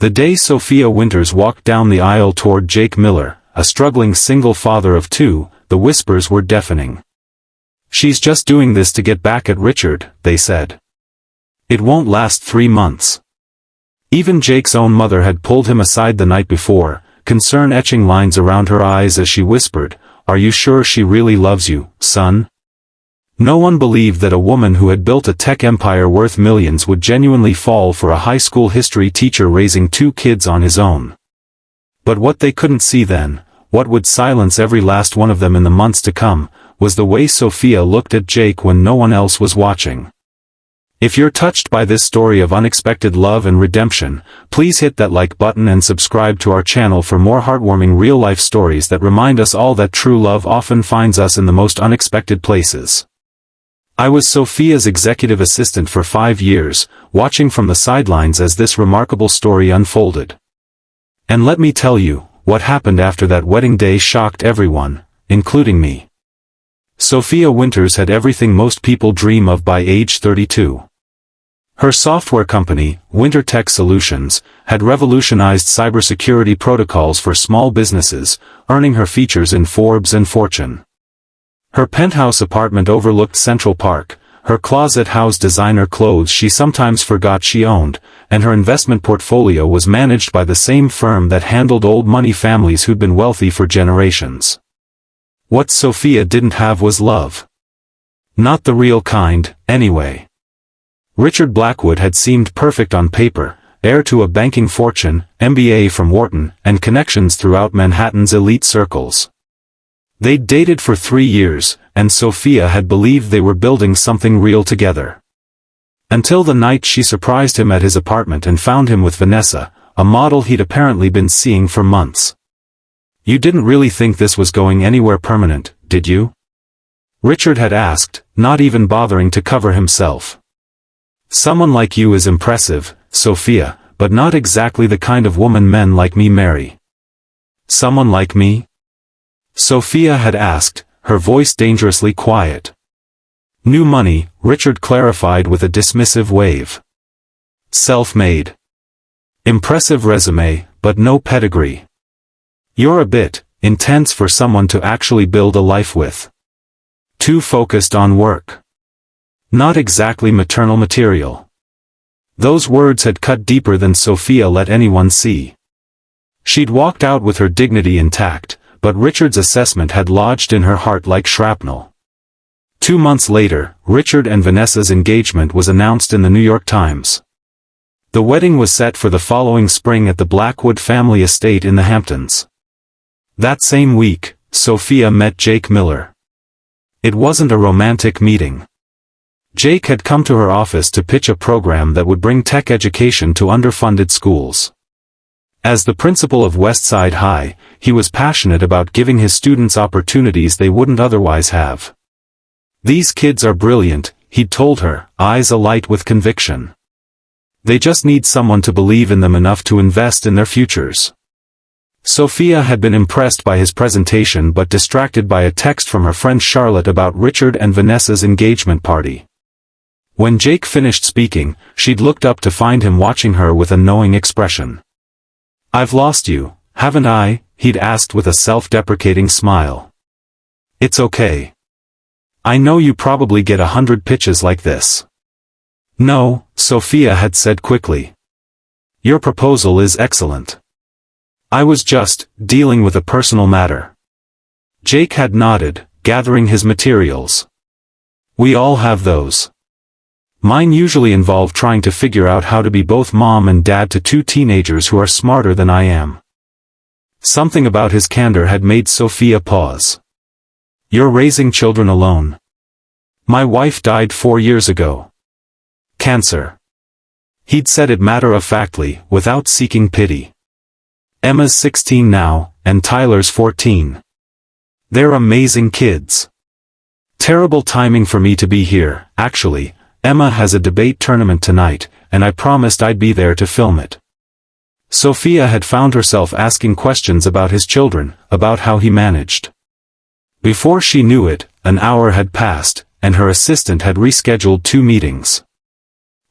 The day Sophia Winters walked down the aisle toward Jake Miller, a struggling single father of two, the whispers were deafening. "She's just doing this to get back at Richard," they said. "It won't last 3 months." Even Jake's own mother had pulled him aside the night before, concern etching lines around her eyes as she whispered, "Are you sure she really loves you, son?" No one believed that a woman who had built a tech empire worth millions would genuinely fall for a high school history teacher raising 2 kids on his own. But what they couldn't see then, what would silence every last one of them in the months to come, was the way Sophia looked at Jake when no one else was watching. If you're touched by this story of unexpected love and redemption, please hit that like button and subscribe to our channel for more heartwarming real-life stories that remind us all that true love often finds us in the most unexpected places. I was Sophia's executive assistant for 5 years, watching from the sidelines as this remarkable story unfolded. And let me tell you, what happened after that wedding day shocked everyone, including me. Sophia Winters had everything most people dream of by age 32. Her software company, Winter Tech Solutions, had revolutionized cybersecurity protocols for small businesses, earning her features in Forbes and Fortune. Her penthouse apartment overlooked Central Park, her closet housed designer clothes she sometimes forgot she owned, and her investment portfolio was managed by the same firm that handled old money families who'd been wealthy for generations. What Sophia didn't have was love. Not the real kind, anyway. Richard Blackwood had seemed perfect on paper, heir to a banking fortune, MBA from Wharton, and connections throughout Manhattan's elite circles. They'd dated for 3 years, and Sophia had believed they were building something real together. Until the night she surprised him at his apartment and found him with Vanessa, a model he'd apparently been seeing for months. "You didn't really think this was going anywhere permanent, did you?" Richard had asked, not even bothering to cover himself. "Someone like you is impressive, Sophia, but not exactly the kind of woman men like me marry." "Someone like me?" Sophia had asked, her voice dangerously quiet. "New money," Richard clarified with a dismissive wave. "Self-made. Impressive resume, but no pedigree. You're a bit intense for someone to actually build a life with. Too focused on work. Not exactly maternal material." Those words had cut deeper than Sophia let anyone see. She'd walked out with her dignity intact, but Richard's assessment had lodged in her heart like shrapnel. 2 months later, Richard and Vanessa's engagement was announced in the New York Times. The wedding was set for the following spring at the Blackwood family estate in the Hamptons. That same week, Sophia met Jake Miller. It wasn't a romantic meeting. Jake had come to her office to pitch a program that would bring tech education to underfunded schools. As the principal of Westside High, he was passionate about giving his students opportunities they wouldn't otherwise have. "These kids are brilliant," he'd told her, eyes alight with conviction. "They just need someone to believe in them enough to invest in their futures." Sophia had been impressed by his presentation but distracted by a text from her friend Charlotte about Richard and Vanessa's engagement party. When Jake finished speaking, she'd looked up to find him watching her with a knowing expression. "I've lost you, haven't I?" he'd asked with a self-deprecating smile. "It's okay. I know you probably get 100 pitches like this." "No," Sophia had said quickly. "Your proposal is excellent. I was just dealing with a personal matter." Jake had nodded, gathering his materials. "We all have those. Mine usually involve trying to figure out how to be both mom and dad to 2 teenagers who are smarter than I am." Something about his candor had made Sophia pause. "You're raising children alone?" "My wife died 4 years ago. Cancer." He'd said it matter-of-factly, without seeking pity. "Emma's 16 now, and Tyler's 14. They're amazing kids. Terrible timing for me to be here, actually. Emma has a debate tournament tonight, and I promised I'd be there to film it." Sophia had found herself asking questions about his children, about how he managed. Before she knew it, an hour had passed, and her assistant had rescheduled 2 meetings.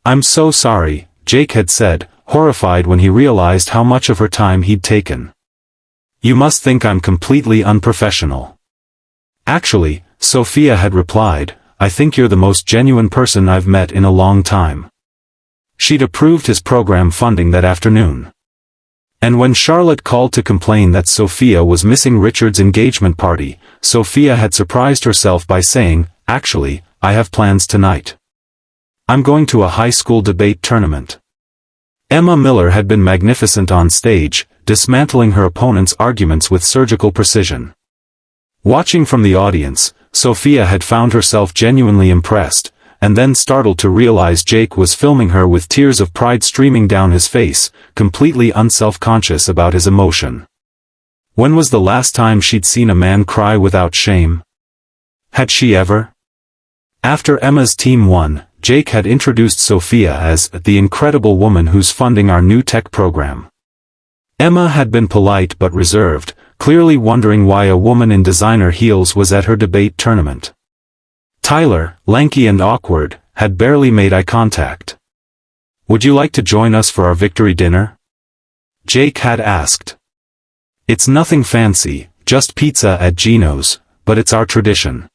"I'm so sorry," Jake had said, horrified when he realized how much of her time he'd taken. "You must think I'm completely unprofessional." "Actually," Sophia had replied, "I think you're the most genuine person I've met in a long time." She'd approved his program funding that afternoon. And when Charlotte called to complain that Sophia was missing Richard's engagement party, Sophia had surprised herself by saying, "Actually, I have plans tonight. I'm going to a high school debate tournament." Emma Miller had been magnificent on stage, dismantling her opponent's arguments with surgical precision. Watching from the audience, Sophia had found herself genuinely impressed, and then startled to realize Jake was filming her with tears of pride streaming down his face, completely unself-conscious about his emotion. When was the last time she'd seen a man cry without shame? Had she ever? After Emma's team won, Jake had introduced Sophia as the incredible woman who's funding our new tech program. Emma had been polite but reserved, clearly wondering why a woman in designer heels was at her debate tournament. Tyler, lanky and awkward, had barely made eye contact. "Would you like to join us for our victory dinner?" Jake had asked. "It's nothing fancy, just pizza at Gino's, but it's our tradition."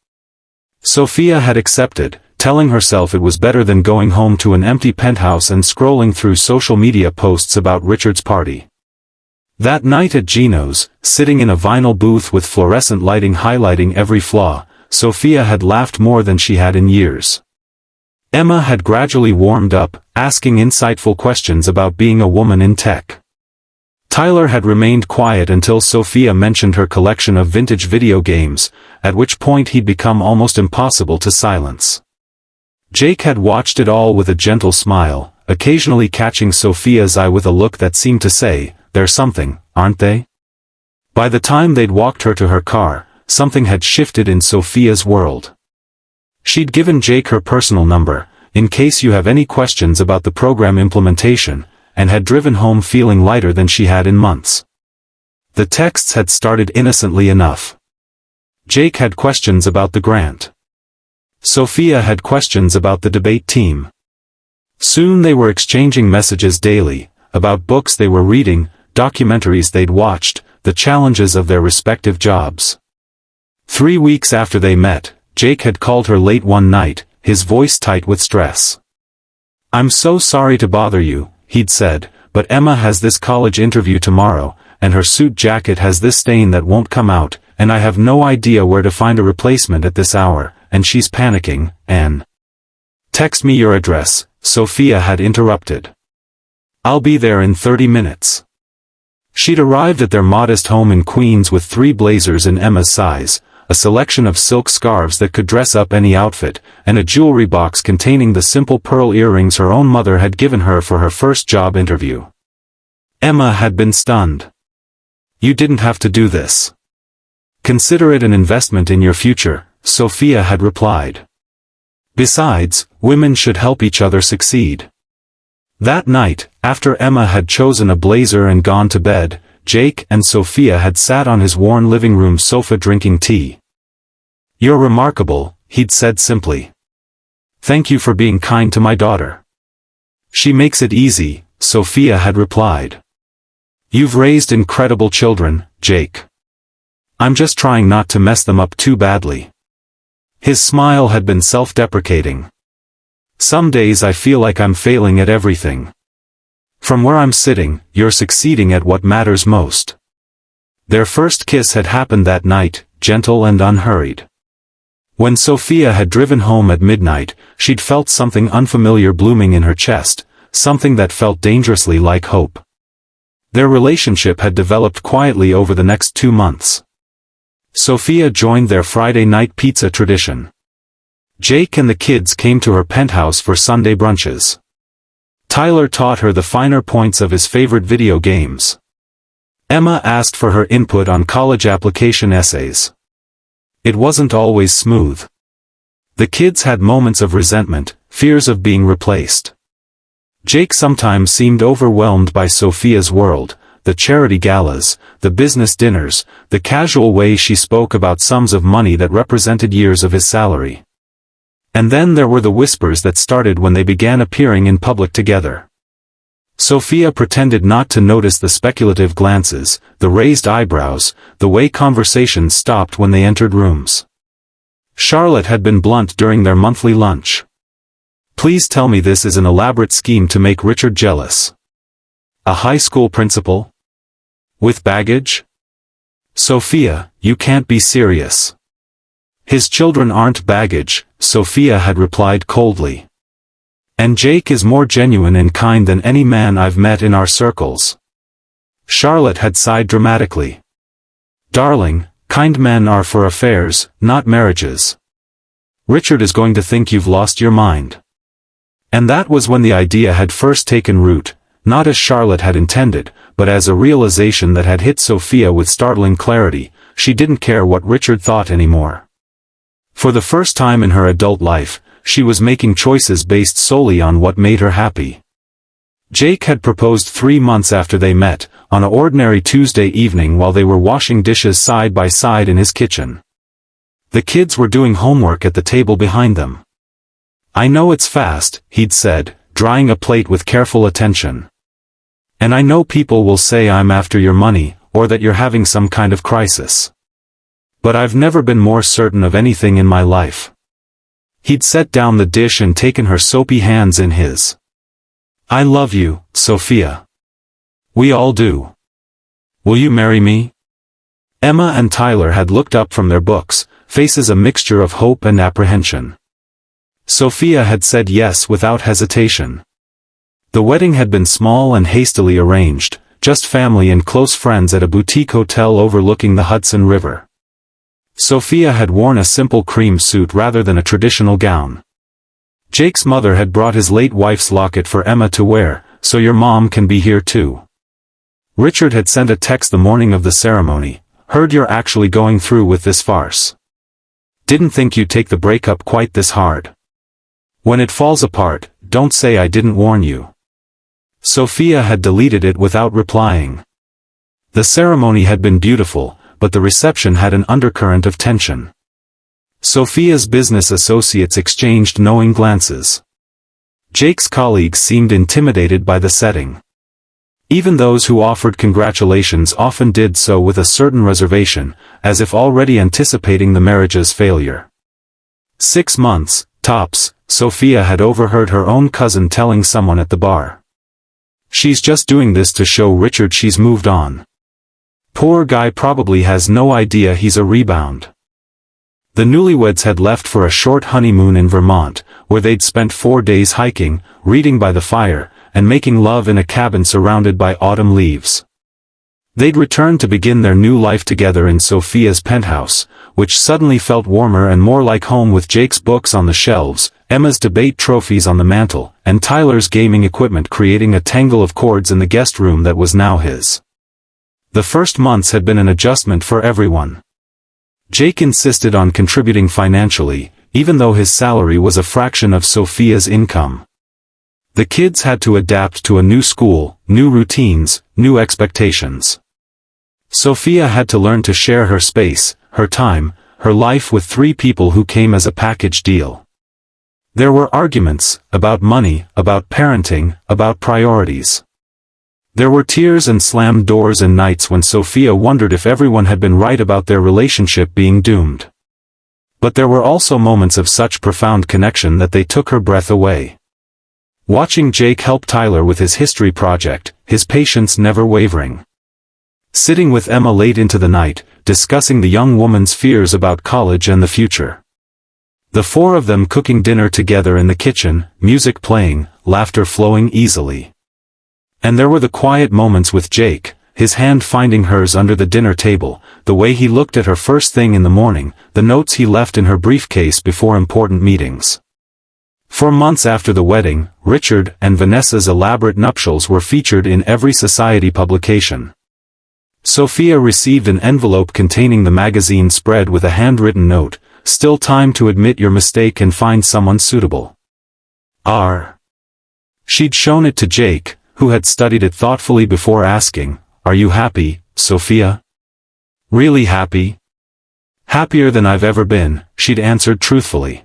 Sophia had accepted, telling herself it was better than going home to an empty penthouse and scrolling through social media posts about Richard's party. That night at Gino's, sitting in a vinyl booth with fluorescent lighting highlighting every flaw, Sophia had laughed more than she had in years. Emma had gradually warmed up, asking insightful questions about being a woman in tech. Tyler had remained quiet until Sophia mentioned her collection of vintage video games, at which point he'd become almost impossible to silence. Jake had watched it all with a gentle smile, occasionally catching Sophia's eye with a look that seemed to say, "They're something, aren't they?" By the time they'd walked her to her car, something had shifted in Sophia's world. She'd given Jake her personal number, in case you have any questions about the program implementation, and had driven home feeling lighter than she had in months. The texts had started innocently enough. Jake had questions about the grant. Sophia had questions about the debate team. Soon they were exchanging messages daily, about books they were reading, documentaries they'd watched, the challenges of their respective jobs. 3 weeks after they met, Jake had called her late one night, his voice tight with stress. "I'm so sorry to bother you," he'd said, "but Emma has this college interview tomorrow, and her suit jacket has this stain that won't come out, and I have no idea where to find a replacement at this hour, and she's panicking, and—" "Text me your address," Sophia had interrupted. "I'll be there in 30 minutes. She'd arrived at their modest home in Queens with 3 blazers in Emma's size, a selection of silk scarves that could dress up any outfit, and a jewelry box containing the simple pearl earrings her own mother had given her for her first job interview. Emma had been stunned. "You didn't have to do this. Consider it an investment in your future," Sophia had replied. "Besides, women should help each other succeed." That night, after Emma had chosen a blazer and gone to bed, Jake and Sophia had sat on his worn living room sofa drinking tea. "You're remarkable," he'd said simply. "Thank you for being kind to my daughter." "She makes it easy," Sophia had replied. "You've raised incredible children, Jake. I'm just trying not to mess them up too badly." His smile had been self-deprecating. "Some days I feel like I'm failing at everything. From where I'm sitting, you're succeeding at what matters most." Their first kiss had happened that night, gentle and unhurried. When Sophia had driven home at midnight, she'd felt something unfamiliar blooming in her chest, something that felt dangerously like hope. Their relationship had developed quietly over the next 2 months. Sophia joined their Friday night pizza tradition. Jake and the kids came to her penthouse for Sunday brunches. Tyler taught her the finer points of his favorite video games. Emma asked for her input on college application essays. It wasn't always smooth. The kids had moments of resentment, fears of being replaced. Jake sometimes seemed overwhelmed by Sophia's world, the charity galas, the business dinners, the casual way she spoke about sums of money that represented years of his salary. And then there were the whispers that started when they began appearing in public together. Sophia pretended not to notice the speculative glances, the raised eyebrows, the way conversations stopped when they entered rooms. Charlotte had been blunt during their monthly lunch. "Please tell me this is an elaborate scheme to make Richard jealous. A high school principal? With baggage? Sophia, you can't be serious." "His children aren't baggage," Sophia had replied coldly. "And Jake is more genuine and kind than any man I've met in our circles." Charlotte had sighed dramatically. "Darling, kind men are for affairs, not marriages. Richard is going to think you've lost your mind." And that was when the idea had first taken root, not as Charlotte had intended, but as a realization that had hit Sophia with startling clarity. She didn't care what Richard thought anymore. For the first time in her adult life, she was making choices based solely on what made her happy. Jake had proposed 3 months after they met, on an ordinary Tuesday evening while they were washing dishes side by side in his kitchen. The kids were doing homework at the table behind them. "I know it's fast," he'd said, drying a plate with careful attention. "And I know people will say I'm after your money, or that you're having some kind of crisis. But I've never been more certain of anything in my life." He'd set down the dish and taken her soapy hands in his. "I love you, Sophia. We all do. Will you marry me?" Emma and Tyler had looked up from their books, faces a mixture of hope and apprehension. Sophia had said yes without hesitation. The wedding had been small and hastily arranged, just family and close friends at a boutique hotel overlooking the Hudson River. Sophia had worn a simple cream suit rather than a traditional gown. Jake's mother had brought his late wife's locket for Emma to wear, "So your mom can be here too." Richard had sent a text the morning of the ceremony, "Heard you're actually going through with this farce. Didn't think you'd take the breakup quite this hard. When it falls apart, don't say I didn't warn you." Sophia had deleted it without replying. The ceremony had been beautiful, but the reception had an undercurrent of tension. Sophia's business associates exchanged knowing glances. Jake's colleagues seemed intimidated by the setting. Even those who offered congratulations often did so with a certain reservation, as if already anticipating the marriage's failure. 6 months, tops, Sophia had overheard her own cousin telling someone at the bar. "She's just doing this to show Richard she's moved on. Poor guy probably has no idea he's a rebound." The newlyweds had left for a short honeymoon in Vermont, where they'd spent 4 days hiking, reading by the fire, and making love in a cabin surrounded by autumn leaves. They'd returned to begin their new life together in Sophia's penthouse, which suddenly felt warmer and more like home with Jake's books on the shelves, Emma's debate trophies on the mantel, and Tyler's gaming equipment creating a tangle of cords in the guest room that was now his. The first months had been an adjustment for everyone. Jake insisted on contributing financially, even though his salary was a fraction of Sophia's income. The kids had to adapt to a new school, new routines, new expectations. Sophia had to learn to share her space, her time, her life with 3 people who came as a package deal. There were arguments, about money, about parenting, about priorities. There were tears and slammed doors and nights when Sophia wondered if everyone had been right about their relationship being doomed. But there were also moments of such profound connection that they took her breath away. Watching Jake help Tyler with his history project, his patience never wavering. Sitting with Emma late into the night, discussing the young woman's fears about college and the future. The 4 of them cooking dinner together in the kitchen, music playing, laughter flowing easily. And there were the quiet moments with Jake, his hand finding hers under the dinner table, the way he looked at her first thing in the morning, the notes he left in her briefcase before important meetings. For months after the wedding, Richard and Vanessa's elaborate nuptials were featured in every society publication. Sophia received an envelope containing the magazine spread with a handwritten note, "Still time to admit your mistake and find someone suitable. R." She'd shown it to Jake, who had studied it thoughtfully before asking, "Are you happy, Sophia? Really happy?" "Happier than I've ever been," she'd answered truthfully.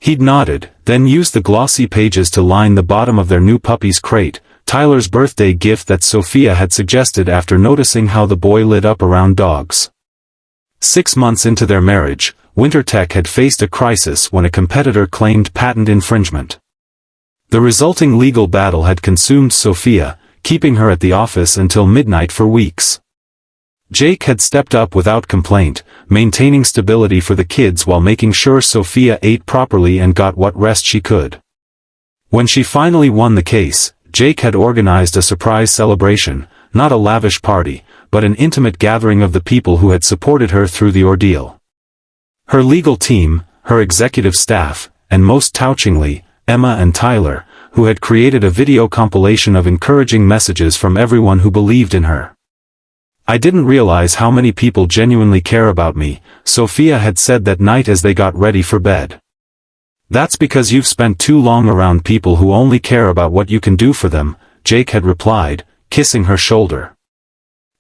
He'd nodded, then used the glossy pages to line the bottom of their new puppy's crate, Tyler's birthday gift that Sophia had suggested after noticing how the boy lit up around dogs. 6 months into their marriage, WinterTech had faced a crisis when a competitor claimed patent infringement. The resulting legal battle had consumed Sophia, keeping her at the office until midnight for weeks. Jake had stepped up without complaint, maintaining stability for the kids while making sure Sophia ate properly and got what rest she could. When she finally won the case, Jake had organized a surprise celebration, not a lavish party, but an intimate gathering of the people who had supported her through the ordeal. Her legal team, her executive staff, and most touchingly, Emma and Tyler, who had created a video compilation of encouraging messages from everyone who believed in her. "I didn't realize how many people genuinely care about me," Sophia had said that night as they got ready for bed. "That's because you've spent too long around people who only care about what you can do for them," Jake had replied, kissing her shoulder.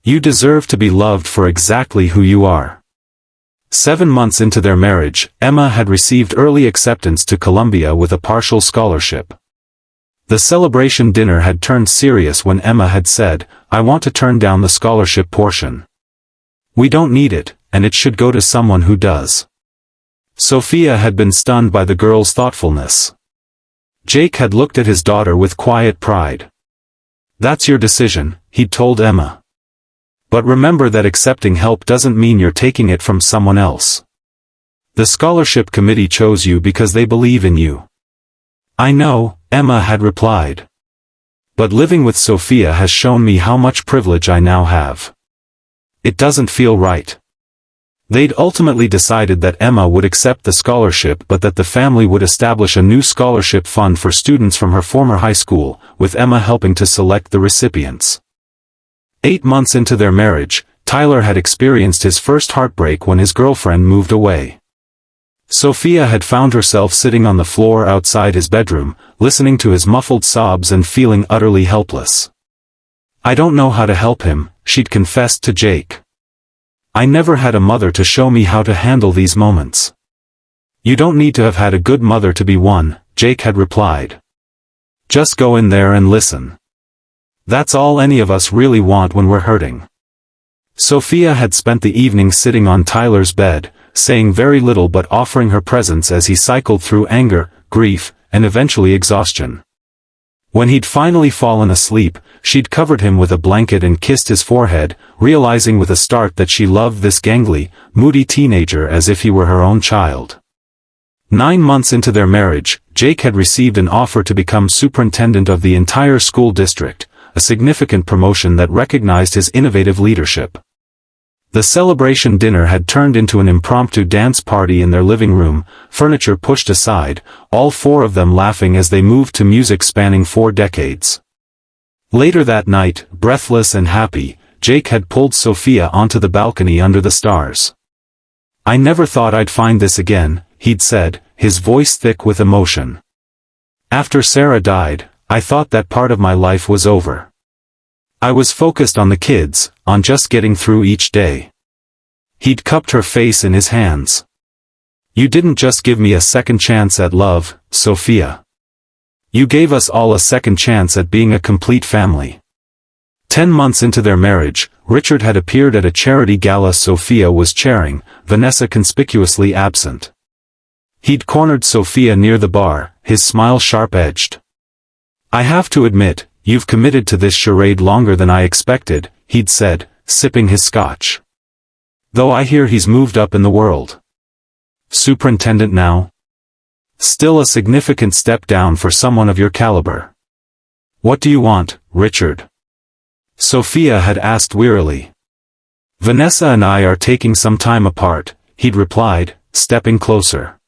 "You deserve to be loved for exactly who you are." 7 months into their marriage, Emma had received early acceptance to Columbia with a partial scholarship. The celebration dinner had turned serious when Emma had said, "I want to turn down the scholarship portion. We don't need it, and it should go to someone who does." Sophia had been stunned by the girl's thoughtfulness. Jake had looked at his daughter with quiet pride. "That's your decision," he'd told Emma. "But remember that accepting help doesn't mean you're taking it from someone else. The scholarship committee chose you because they believe in you." "I know," Emma had replied. "But living with Sophia has shown me how much privilege I now have. It doesn't feel right." They'd ultimately decided that Emma would accept the scholarship but that the family would establish a new scholarship fund for students from her former high school, with Emma helping to select the recipients. 8 months into their marriage, Tyler had experienced his first heartbreak when his girlfriend moved away. Sophia had found herself sitting on the floor outside his bedroom, listening to his muffled sobs and feeling utterly helpless. "I don't know how to help him," she'd confessed to Jake. "I never had a mother to show me how to handle these moments." "You don't need to have had a good mother to be one," Jake had replied. "Just go in there and listen. That's all any of us really want when we're hurting." Sophia had spent the evening sitting on Tyler's bed, saying very little but offering her presence as he cycled through anger, grief, and eventually exhaustion. When he'd finally fallen asleep, she'd covered him with a blanket and kissed his forehead, realizing with a start that she loved this gangly, moody teenager as if he were her own child. 9 months into their marriage, Jake had received an offer to become superintendent of the entire school district, a significant promotion that recognized his innovative leadership. The celebration dinner had turned into an impromptu dance party in their living room, furniture pushed aside, all 4 of them laughing as they moved to music spanning 4 decades. Later that night, breathless and happy, Jake had pulled Sophia onto the balcony under the stars. "I never thought I'd find this again," he'd said, his voice thick with emotion. "After Sarah died, I thought that part of my life was over. I was focused on the kids, on just getting through each day." He'd cupped her face in his hands. "You didn't just give me a second chance at love, Sophia. You gave us all a second chance at being a complete family." 10 months into their marriage, Richard had appeared at a charity gala Sophia was chairing, Vanessa conspicuously absent. He'd cornered Sophia near the bar, his smile sharp-edged. "I have to admit, you've committed to this charade longer than I expected," he'd said, sipping his scotch. "Though I hear he's moved up in the world. Superintendent now? Still a significant step down for someone of your caliber. What do you want, Richard?" Sophia had asked wearily. "Vanessa and I are taking some time apart," he'd replied, stepping closer.